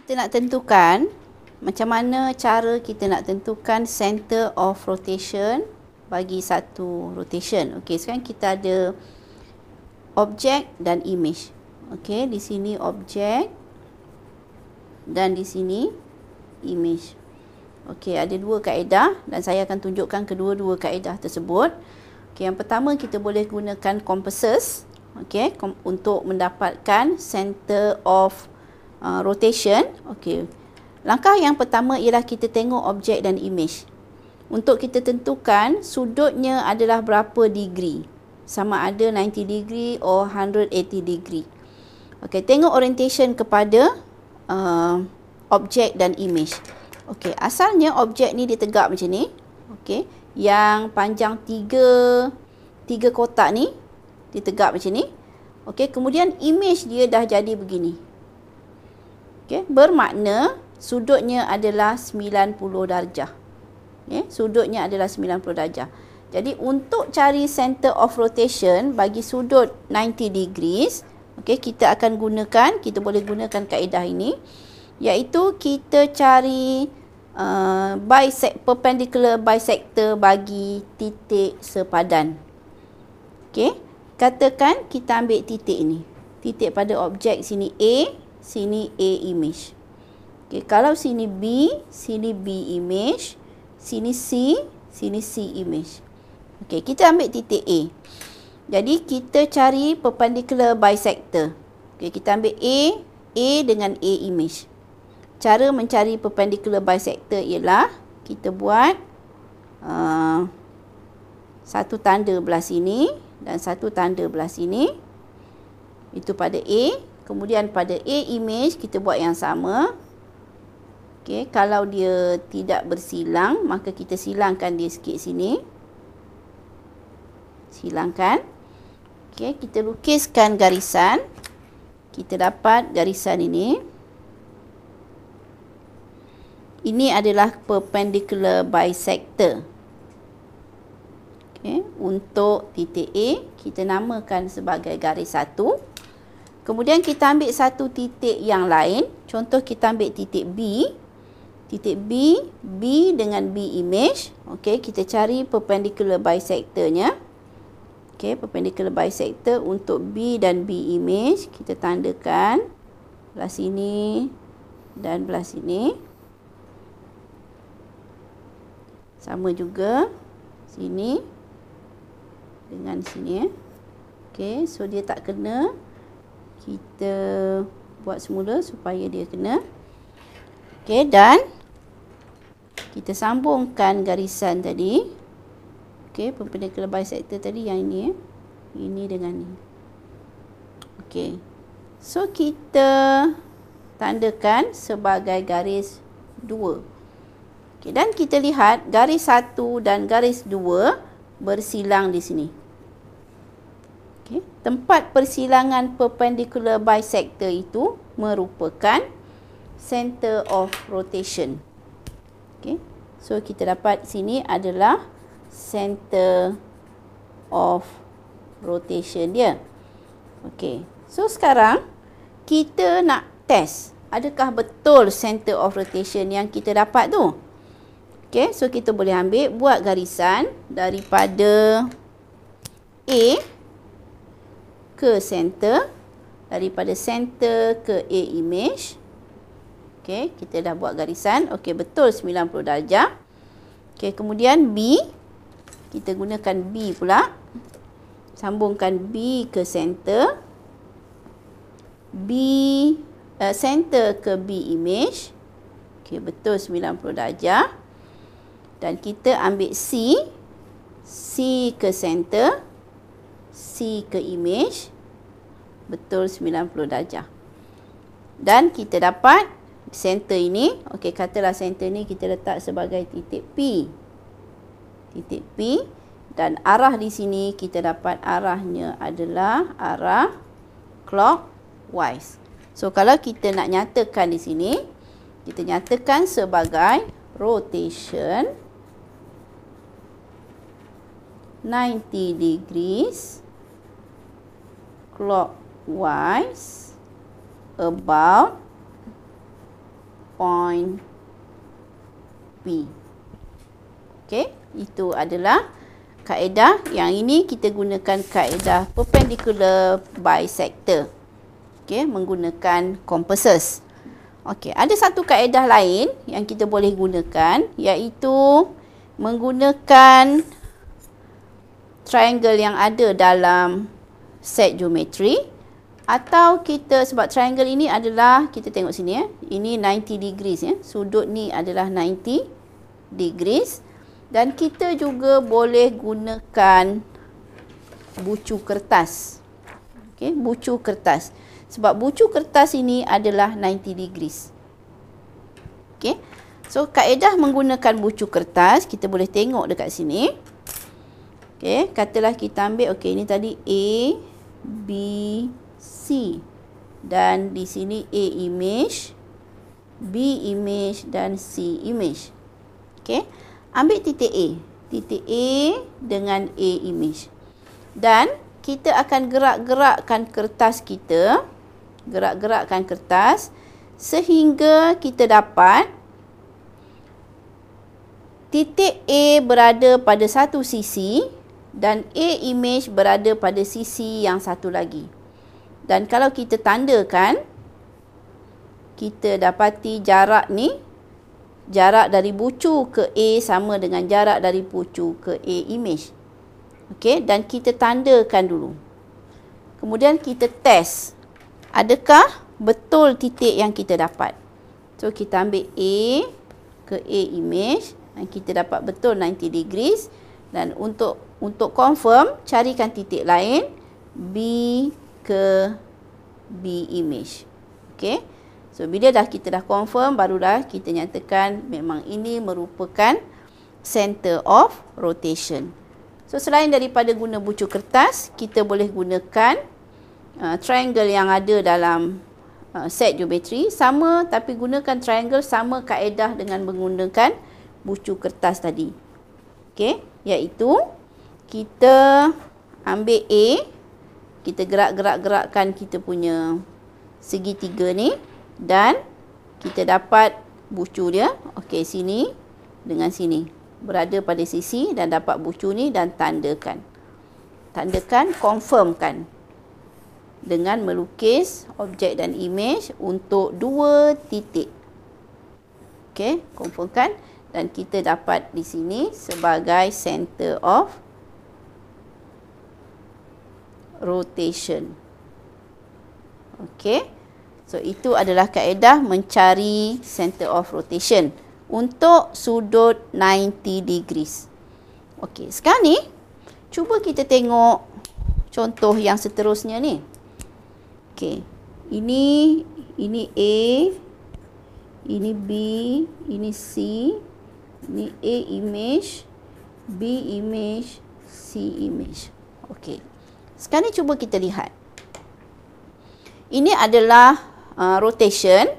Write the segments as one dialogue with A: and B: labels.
A: kita nak tentukan macam mana cara kita nak tentukan center of rotation bagi satu rotation. Okey, sekarang kita ada objek dan image. Okey, di sini objek dan di sini image. Okey, ada dua kaedah dan saya akan tunjukkan kedua-dua kaedah tersebut. Okey, yang pertama kita boleh gunakan compasses, okey, untuk mendapatkan center of rotation. Okey. Langkah yang pertama ialah kita tengok objek dan image. Untuk kita tentukan sudutnya adalah berapa degree. Sama ada 90 degree atau 180 degree. Okey, tengok orientation kepada objek dan image. Okey, asalnya objek ni dia tegak macam ni. Okey, yang panjang tiga kotak ni dia tegak macam ni. Okey, kemudian image dia dah jadi begini. Okey, bermakna sudutnya adalah 90 darjah. Okay, sudutnya adalah 90 darjah. Jadi untuk cari center of rotation bagi sudut 90 degrees, okay, kita boleh gunakan kaedah ini, iaitu kita cari perpendicular bisector bagi titik sepadan. Okay, katakan kita ambil titik ini. Titik pada objek sini A, sini A image. Okay, kalau sini B image, sini C image. Okey, kita ambil titik A. Jadi kita cari perpendicular bisector. Okey, kita ambil A dengan A image. Cara mencari perpendicular bisector ialah kita buat satu tanda belah sini dan satu tanda belah sini. Itu pada A. Kemudian pada A image kita buat yang sama. Okay, kalau dia tidak bersilang, maka kita silangkan dia sikit sini. Silangkan. Okay, kita lukiskan garisan. Kita dapat garisan ini. Ini adalah perpendicular bisector. Okay, untuk titik A, kita namakan sebagai garis 1. Kemudian kita ambil satu titik yang lain. Contoh kita ambil titik B. Titik B dengan B image. Okey, kita cari perpendicular bisectornya. Okey, perpendicular bisector untuk B dan B image kita tandakan belah sini dan belah sini. Sama juga sini dengan sini. Okey, so dia tak kena. Kita buat semula supaya dia kena. Okey, dan kita sambungkan garisan tadi. Okey, perpendicular bisector tadi yang ini. Ini dengan ini. Okey. So, kita tandakan sebagai garis 2. Okey, dan kita lihat garis 1 dan garis 2 bersilang di sini. Okey, tempat persilangan perpendicular bisector itu merupakan center of rotation. Okay. So kita dapat sini adalah center of rotation dia. Okay. So sekarang kita nak test adakah betul center of rotation yang kita dapat tu. Okay. So kita boleh ambil buat garisan daripada A ke center, daripada center ke A image. Okey, kita dah buat garisan. Okey, betul 90 darjah. Okey, kemudian B. Kita gunakan B pula. Sambungkan B ke center. Center ke B image. Okey, betul 90 darjah. Dan kita ambil C. C ke center. C ke image. Betul 90 darjah. Dan kita dapat center ini, okey, katalah center ni kita letak sebagai titik P. Titik P dan arah di sini kita dapat arahnya adalah arah clockwise. So kalau kita nak nyatakan di sini, kita nyatakan sebagai rotation 90 degrees clockwise about point P. Okey, itu adalah kaedah. Yang ini kita gunakan kaedah perpendicular bisector. Okey, menggunakan compasses. Okey, ada satu kaedah lain yang kita boleh gunakan, iaitu menggunakan triangle yang ada dalam set geometri, atau kita, sebab triangle ini adalah, kita tengok sini ini 90 degrees sudut ni adalah 90 degrees, dan kita juga boleh gunakan bucu kertas. Okey, bucu kertas. Sebab bucu kertas ini adalah 90 degrees. Okey. So kaedah menggunakan bucu kertas, kita boleh tengok dekat sini. Okey, katalah kita ambil, okey, ini tadi A, B, C. Dan di sini A image, B image dan C image. Okey. Ambil titik A. Titik A dengan A image. Dan kita akan gerak-gerakkan kertas kita. Gerak-gerakkan kertas sehingga kita dapat titik A berada pada satu sisi dan A image berada pada sisi yang satu lagi. Dan kalau kita tandakan, kita dapati jarak ni, jarak dari bucu ke A sama dengan jarak dari bucu ke A image. Okey, dan kita tandakan dulu. Kemudian kita test, adakah betul titik yang kita dapat. So kita ambil A ke A image dan kita dapat betul 90 degrees, dan untuk confirm, carikan titik lain B ke B image. Okey. So bila kita dah confirm, barulah kita nyatakan memang ini merupakan center of rotation. So selain daripada guna bucu kertas, kita boleh gunakan triangle yang ada dalam set geometri sama, tapi gunakan triangle sama kaedah dengan menggunakan bucu kertas tadi. Okey, iaitu kita ambil A, kita gerakkan kita punya segitiga ni, dan kita dapat bucu dia. Okey, sini dengan sini berada pada sisi, dan dapat bucu ni, dan tandakan. Tandakan, confirmkan dengan melukis objek dan image untuk dua titik. Okey, confirmkan, dan kita dapat di sini sebagai center of rotation. Okey. So itu adalah kaedah mencari center of rotation untuk sudut 90 degrees. Okey, sekarang ni cuba kita tengok contoh yang seterusnya ni. Okey. Ini A, ini B, ini C, ini A image, B image, C image. Okey. Sekarang ni cuba kita lihat. Ini adalah rotation,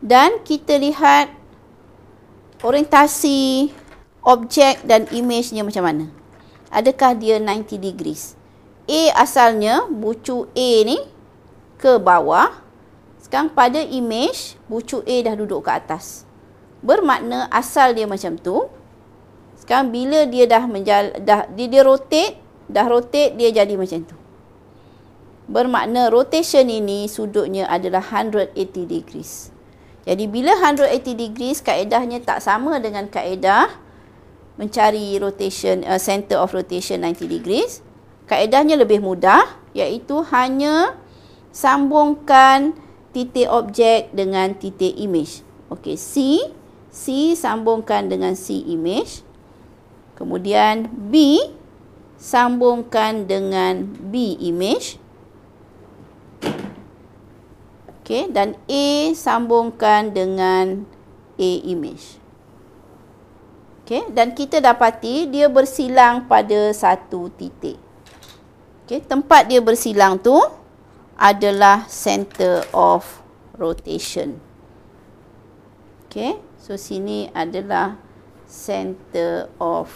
A: dan kita lihat orientasi objek dan image-nya macam mana. Adakah dia 90 degrees? A asalnya, bucu A ni ke bawah. Sekarang pada image, bucu A dah duduk ke atas. Bermakna asal dia macam tu. Sekarang bila dia dia rotate, dia jadi macam tu. Bermakna rotation ini sudutnya adalah 180 degrees. Jadi bila 180 degrees, kaedahnya tak sama dengan kaedah mencari rotation, center of rotation 90 degrees. Kaedahnya lebih mudah, iaitu hanya sambungkan titik objek dengan titik image. Okey, C sambungkan dengan C image. Kemudian B sambungkan dengan B image. Okey, dan A sambungkan dengan A image. Okey, dan kita dapati dia bersilang pada satu titik. Okey, tempat dia bersilang tu adalah center of rotation. Okey, so sini adalah center of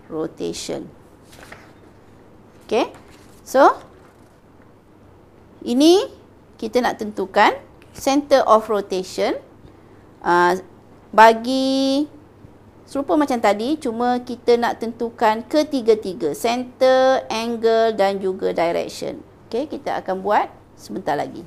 A: rotation. Okey, so ini kita nak tentukan center of rotation. Bagi serupa macam tadi, cuma kita nak tentukan ketiga-tiga, center, angle dan juga direction. Okey, kita akan buat sebentar lagi.